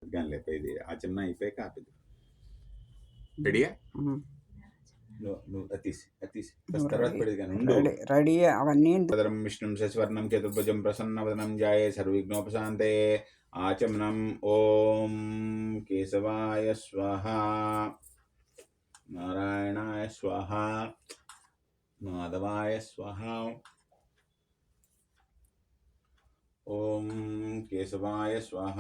లేక ఇది ఆ చిన్న అయిపోయాక ఆపిది. రెడీయా? నువ్వు అతీసి తర్వాత పెడదు కానీ ఉండు. రెడీ అవన్నీ. విష్ణుం శశివర్ణం చతుర్భుజం ప్రసన్నవదనం ధ్యాయే సర్వవిఘ్నోపశాంతే. ఆచమనం. ఓం కేశవాయ స్వాహ, నారాయణాయ స్వాహ, మాధవాయ స్వాహ. ఓం కేశవాయ స్వాహ,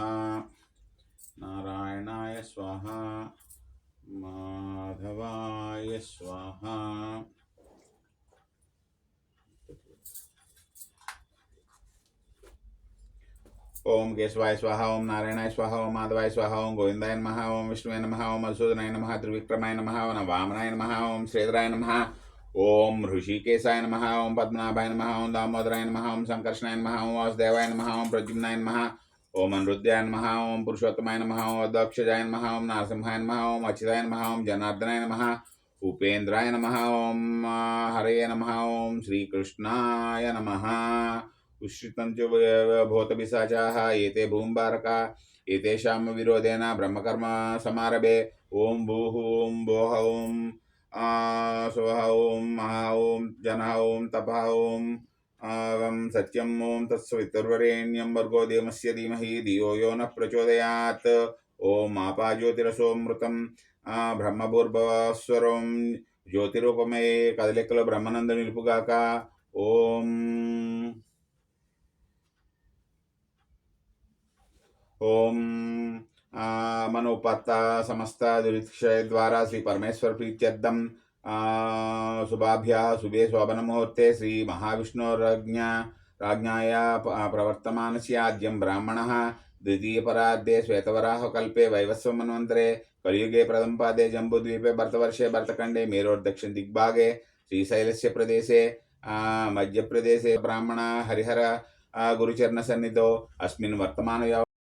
నారాయణాయ స్వాహ, మాధవాయ స్వాహ. ఓం కేశవాయ స్వాహ, ఓం నారాయణాయ స్వాహ, ఓం మాధవాయ స్వాహ, ఓం గోవిందాయ నమః, ఓం విష్ణువే నమః, ఓం మధుసూదనాయ నమః, త్రివిక్రమాయ నమః, ఓం వామనాయ నమః, ఓం శ్రీధరాయ నమః, ఓం ఋషికేశాయ నమః, ఓం పద్మనాభాయ నమః, ఓం దామోదరాయ నమః, ఓం సంకర్షణాయ నమః, ఓం వాసుదేవాయ నమః, ఓం ప్రద్యుమ్నాయ నమః, ఓం అనిరుద్ధాయ నమః, ఓం పురుషోత్తమాయ నమః, ఓం దక్షజాయ నమః, ఓం నరసింహాయ నమః, ఓం అచ్యుతాయ నమః, ఓం జనార్దనాయ నమః, ఉపేంద్రాయ నమః, ఓం హరయే నమః, ఓం శ్రీకృష్ణాయ నమః. ఉశ్రితం చ భూతపిశాచాః ఏతే భూంబారకా ఏతేషాం విరోధేన బ్రహ్మకర్మ సమారభే. ఓం భూః ఓం భోః ఓం స్వః ఓం మహా ఓం జనః ఓం తపః ఓం సత్యం ఓం తత్సవితుర్వరేణ్యం భర్గో దేవస్య ధీమహి ధియో యో నః ప్రచోదయాత్. ఓం ఆపాజ్యోతిరసోమృతం బ్రహ్మభూర్భువస్వరం జ్యోతిరూపమయే కదలికలో బ్రహ్మనంద నిలుపుగాక. ఓం ఓం మనోపత్త సమస్త దురిక్షయ ద్వారా శ్రీ పరమేశ్వర ప్రీత్యర్థం శుభాభ్యా శుభే శోభనముహూర్తే శ్రీ మహావిష్ణోరాజ్ఞాయ ప్రవర్తమానస్యాద్యం బ్రాహ్మణः ద్వితీయపరార్ధే శ్వేతవరాహకల్పే వైవస్వమన్వంతరే కలియుగే ప్రథम पादे जम्बूद्वीपे भरतवर्षे भरतखण्डे मेरोर्दक्षिण दिग्भागे श्रीशैलस्य प्रदेशे मध्यप्रदेशे ब्राह्मण हरिहर गुरुचरण सन्निधौ अस्मिन् वर्तमान